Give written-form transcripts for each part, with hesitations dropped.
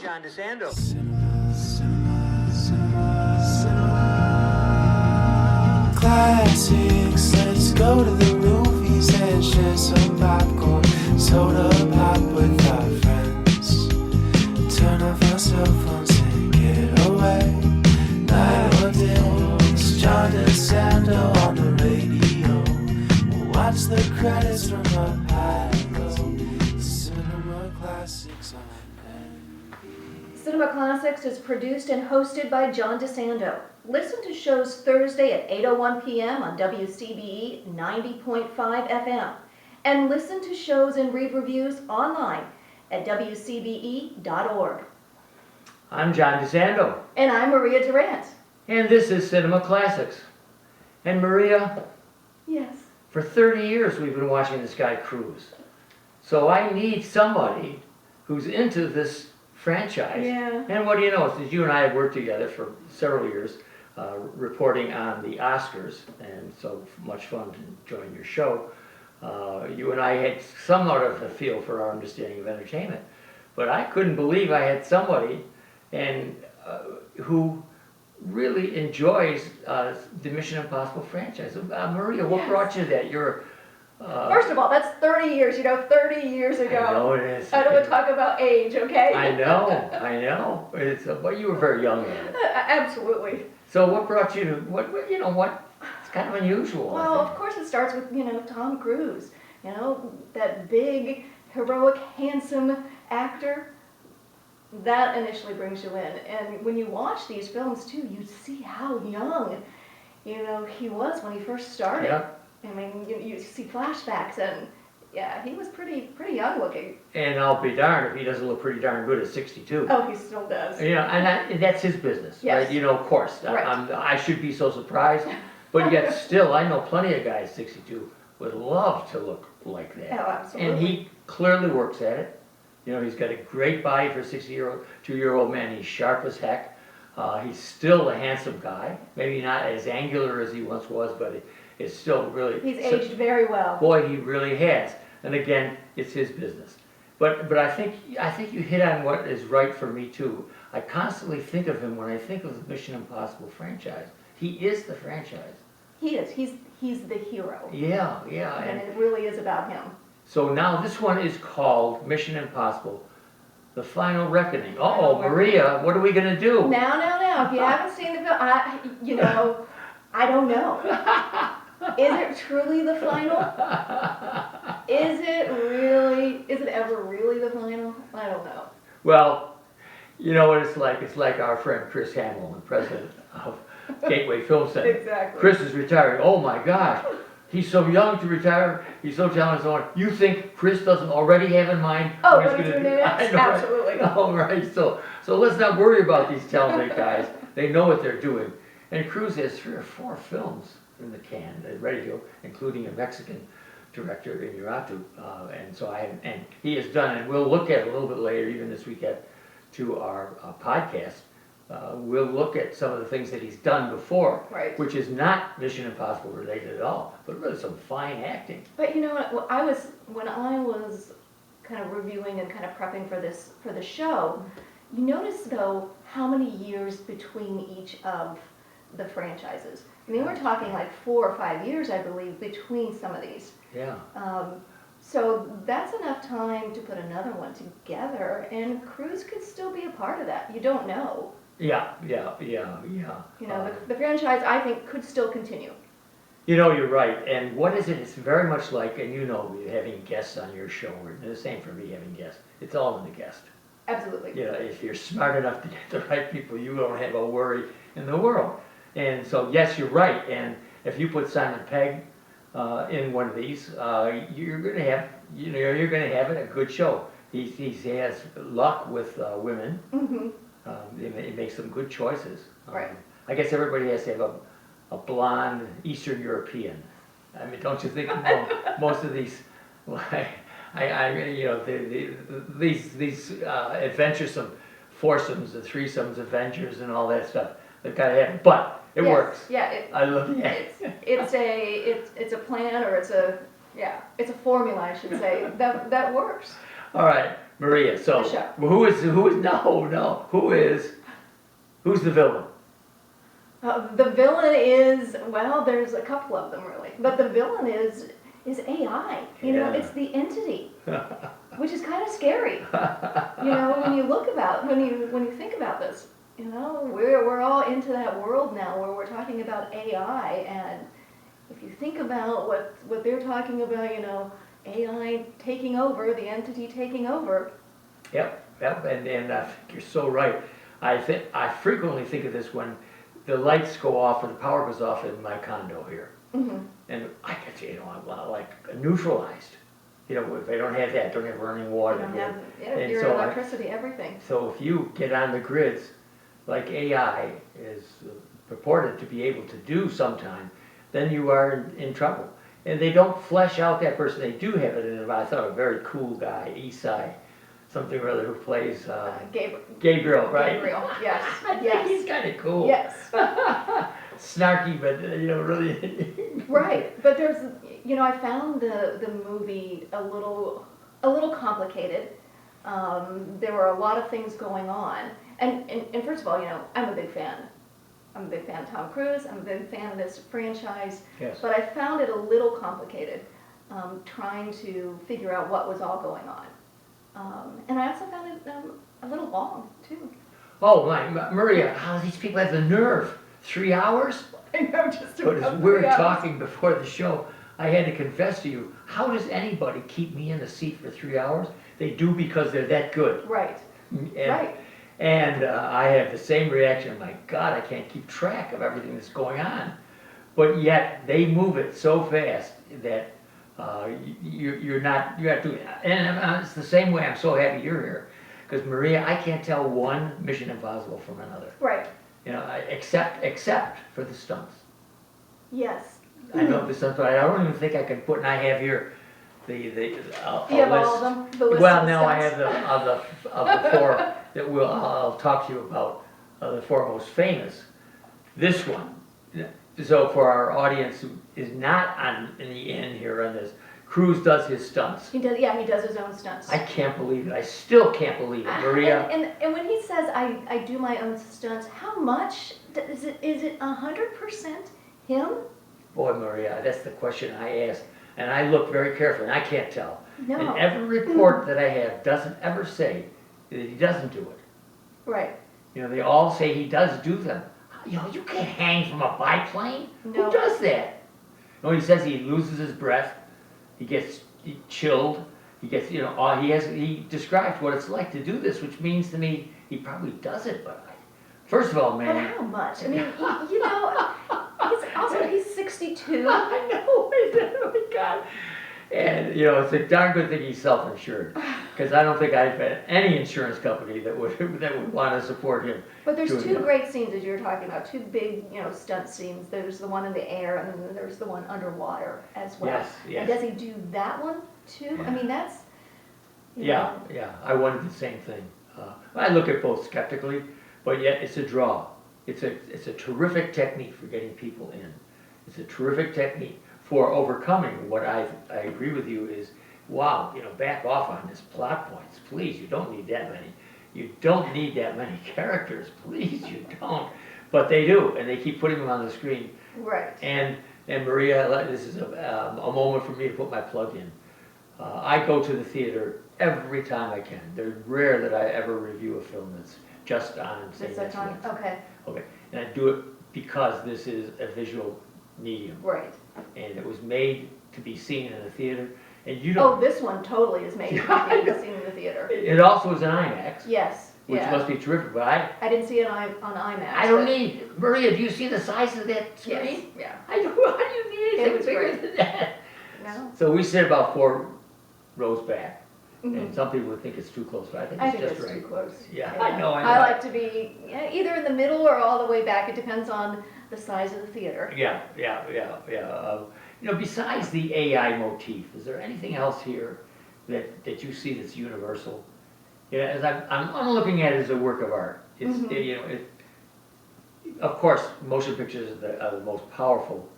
John DeSando. Classics, let's go to the movies and share some popcorn, soda pop with our friends. Turn off our cell phones and get away. Night or day, it's John DeSando on the radio. We'll watch the credits from up high and low. Cinema Classics on Cinema Classics is produced and hosted by John DeSando. Listen to shows Thursday at 8:01 p.m. on WCBE 90.5 FM. And listen to shows and read reviews online at WCBE.org. I'm John DeSando. And I'm Maria Durant. And this is Cinema Classics. And Maria, Yes. for 30 years we've been watching this guy cruise. So I need somebody who's into this franchise. Yeah. And what do you know, since you and I have worked together for several years, reporting on the Oscars, and so much fun to join your show. You and I had somewhat of a feel for our understanding of entertainment, but I couldn't believe I had somebody who really enjoys the Mission Impossible franchise. Maria, what Yes. brought you to that? You're First of all, that's 30 years, 30 years ago. I know it is. I don't want to talk about age, okay? I know. But you were very young then. Absolutely. So what brought you to what? It's kind of unusual. I Well, think. of course it starts with, Tom Cruise. That big, heroic, handsome actor. That initially brings you in. And when you watch these films too, you see how young, he was when he first started. Yeah. I mean, you see flashbacks, and yeah, he was pretty young looking. And I'll be darned if he doesn't look pretty darn good at 62. Oh, he still does. And that's his business, Yes. right? Of course. Right. I should be so surprised, but yet still, I know plenty of guys 62 would love to look like that. Oh, absolutely. And he clearly works at it. He's got a great body for a 62-year-old man. He's sharp as heck. He's still a handsome guy. Maybe not as angular as he once was, but it's still really. He's aged very well. Boy, he really has. And again, it's his business. But I think you hit on what is right for me too. I constantly think of him when I think of the Mission Impossible franchise. He is the franchise. He is. He's the hero. Yeah. And it really is about him. So now this one is called Mission Impossible: The Final Reckoning. Maria, what are we gonna do? Now, if you haven't seen the film, I don't know. Is it truly the final? Is it ever really the final? I don't know. Well, you know what it's like? It's like our friend Chris Hamilton, president of Gateway Film Center. Exactly. Chris is retiring. Oh my gosh, he's so young to retire. He's so talented. So on. You think Chris doesn't already have in mind Oh, what what he's he's going doing to do? next? I know, right? Absolutely. All right. So let's not worry about these talented guys. They know what they're doing. And Cruz has 3 or 4 films in the can, ready to go, including a Mexican director Inarritu, and he has done, and we'll look at a little bit later, even this weekend, to our podcast. We'll look at some of the things that he's done before, Right. which is not Mission Impossible related at all, but really some fine acting. But when I was kind of reviewing and kind of prepping for the show, you notice though how many years between each of the franchises. I mean, we're talking like 4 or 5 years, I believe, between some of these. Yeah. So that's enough time to put another one together, and Cruise could still be a part of that. You don't know. Yeah. The franchise, I think, could still continue. You're right. And what is it? It's very much like, and having guests on your show, or the same for me having guests. It's all in the guest. Absolutely. If you're smart enough to get the right people, you don't have a worry in the world. And so, yes, you're right. And if you put Simon Pegg in one of these, you're going to have, a good show. He has luck with women. Mm-hmm. He makes some good choices. Right. I guess everybody has to have a blonde Eastern European. I mean, don't you think most of these, these adventuresome foursomes and threesomes, Avengers and all that stuff, they've got to have it. But it works. Yeah, I love it. It's a plan, or it's a formula, I should say, that works. All right. Maria, so The show. who's no, who's the villain? The villain is, well, there's a couple of them really, but the villain is AI. You know, Yeah. it's the entity, which is kind of scary. You know, when you think about this, you know, we're all into that world now where we're talking about AI, and if you think about what they're talking about, you know, AI taking over, the entity taking over. Yep, and I think you're so right. I frequently think of this when the lights go off or the power goes off in my condo here. Mm-hmm. And I get, you know, I'm like neutralized. You know, if they don't have that, don't have running water. You don't have And your so electricity, everything. So if you get on the grids, like AI is purported to be able to do sometime, then you are in trouble. And they don't flesh out that person. They do have it in it. I thought a very cool guy, Esai, something or other, who plays Gabriel, right? Gabriel, yes. I think Yes. he's kind of cool. Yes. Snarky, but you know, really. Right, but there's, you know, I found the movie a little complicated. There were a lot of things going on, and first of all, you know, I'm a big fan. I'm a big fan of Tom Cruise. I'm a big fan of this franchise. Yes. But I found it a little complicated, trying to figure out what was all going on. And I also found it a little long too. Oh my, Maria, how do these people have the nerve? 3 hours? I know, just But as about we were 3 hours. talking before the show, I had to confess to you, how does anybody keep me in a seat for 3 hours? They do because they're that good. Right, And, right. And I have the same reaction. My God, I can't keep track of everything that's going on. But yet they move it so fast that you're not doing it. And it's the same way. I'm so happy you're here, because Maria, I can't tell one Mission Impossible from another. Right. You know, except for the stunts. Yes. I know the stunts, but I don't even think I can put. And I have here the You have all of them? The list Well, of no, I stunts? have of the four that I'll talk to you about, the four most famous. This one. So for our audience who is not in the end here on this, Cruise does his stunts. He does, yeah, he does his own stunts. I can't believe it. I still can't believe it, Maria. And when he says I do my own stunts, how much is it 100% him? Boy, Maria, that's the question I asked, and I look very carefully, and I can't tell. No. And every report that I have doesn't ever say that he doesn't do it. Right. You know, they all say he does do them. You know, you can't hang from a biplane. No. Who does that? No, he says he loses his breath. He gets chilled. He gets, you know, he describes what it's like to do this, which means to me he probably does it. But first of all, But man, how much? I mean, you know, he's 62. I know, oh my God. And, you know, it's a darn good thing he's self-insured, because I don't think I've had any insurance company that would want to support him. But there's doing two that. great scenes as you're talking about, two big, you know, stunt scenes. There's the one in the air, and then there's the one underwater as well. Yes, yes. And does he do that one too? Yeah. I mean, that's. you Yeah, know, yeah, I wondered the same thing. I look at both skeptically, but yet it's a draw. It's a terrific technique for getting people in. It's a terrific technique for overcoming what I agree with you is, wow, you know, back off on this plot points, please. You don't need that many. You don't need that many characters, please. You don't. But they do, and they keep putting them on the screen. Right. And Maria, this is a moment for me to put my plug in. I go to the theater every time I can. They're rare that I ever review a film that's just on, say, Just that time. Netflix. Okay. Okay, and I do it because this is a visual medium, Right. and it was made to be seen in a theater, and you Oh, don't. this one totally is made Yeah, I to know. be seen in the theater. It also is an IMAX, Yes. which Yeah. must be terrific, but I didn't see it on IMAX. I don't but- need, Maria, do you see the size of that screen? Yes. Yeah. I don't, how do you need It anything was bigger great. than that? No. So we sit about 4 rows back, Mhm. and some people would think it's too close, but I think I it's think just it's right. too close. Yeah, I know. I like to be either in the middle or all the way back. It depends on the size of the theater. Yeah. You know, besides the AI motif, is there anything else here that you see that's universal? Yeah, as I'm looking at it as a work of art. It's Mhm. you know, of course, motion pictures are the most powerful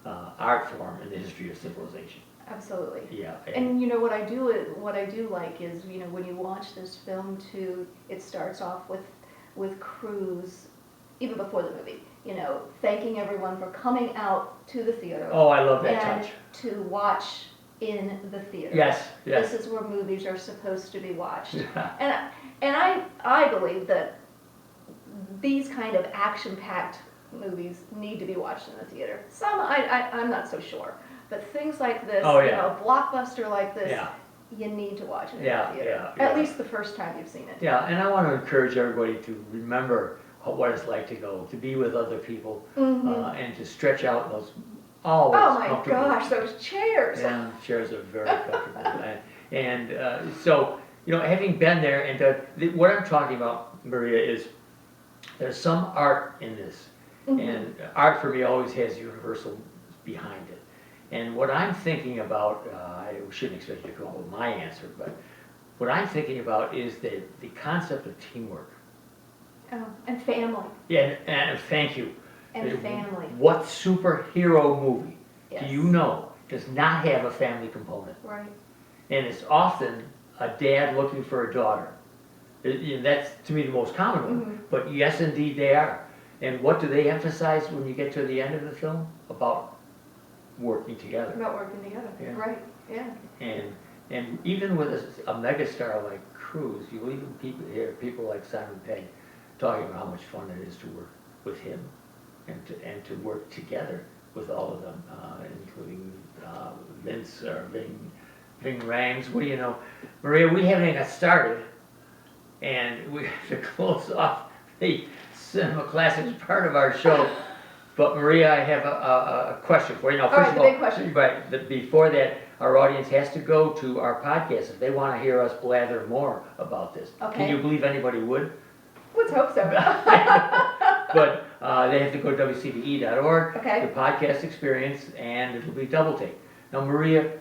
art form in the history of civilization. Absolutely. Yeah. And you know what I do like is, you know, when you watch this film too, it starts off with Cruise, even before the movie, you know, thanking everyone for coming out to the theater. Oh, I love that and touch. to watch in the theater. Yes, yes. This is where movies are supposed to be watched. Yeah. And I believe that these kind of action-packed movies need to be watched in the theater. Some I'm not so sure, but things like this, Oh, yeah. you know, a blockbuster like this, Yeah. you need to watch it in Yeah, the theater. yeah, At yeah. least the first time you've seen it. Yeah, and I want to encourage everybody to remember what it's like to go, to be with other people, and to stretch out those always Oh my comfortable. gosh, those chairs! Yeah, chairs are very comfortable. So, you know, having been there, and what I'm talking about, Maria, is there's some art in this. And art for me always has universal behind it. And what I'm thinking about, I shouldn't expect you to come up with my answer, but what I'm thinking about is the concept of teamwork. Oh, and family. Yeah, and thank you. And family. What superhero movie Yes. do you know does not have a family component? Right. And it's often a dad looking for a daughter. That's, to me, the most common one. But yes, indeed, they are. And what do they emphasize when you get to the end of the film? About working together. About working together. Yeah. Right. Yeah. And even with a megastar like Cruise, you even hear people like Simon Pegg talking about how much fun it is to work with him and to work together with all of them, including Vince or Ving Rhames. What do you know, Maria? We haven't even got started, and we have to close off the Cinema Classics part of our show. But Maria, I have a question for you. Now, first right, of the all, big question. But before that, our audience has to go to our podcast if they want to hear us blather more about this. Okay. Can you believe anybody would? Let's hope so. But they have to go to WCBE.org, Okay. the podcast experience, and it'll be double take. Now, Maria,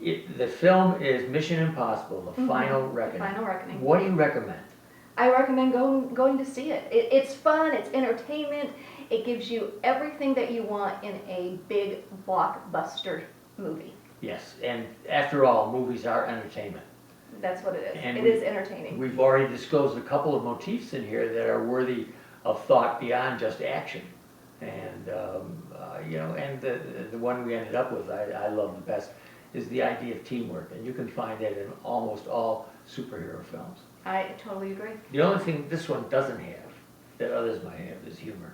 the film is Mission Impossible: The Final Reckoning. Final Reckoning. What do you recommend? I recommend going to see it. It's fun, it's entertainment, it gives you everything that you want in a big blockbuster movie. Yes, and after all, movies are entertainment. That's what it is. And It is entertaining. We've already disclosed a couple of motifs in here that are worthy of thought beyond just action. And, you know, and the one we ended up with, I love the best, is the idea of teamwork. And you can find that in almost all superhero films. I totally agree. The only thing this one doesn't have, that others might have, is humor.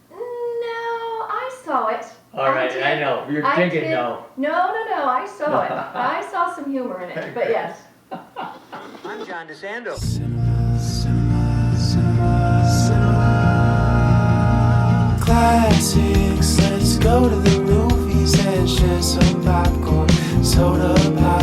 No, I saw it. All right, I know, you're I thinking did. no. No, I saw it. I saw some humor in it, but yes. I'm John DeSando. Cinema, cinema, cinema, cinema. Classics, let's go to the movies and share some popcorn, soda pop.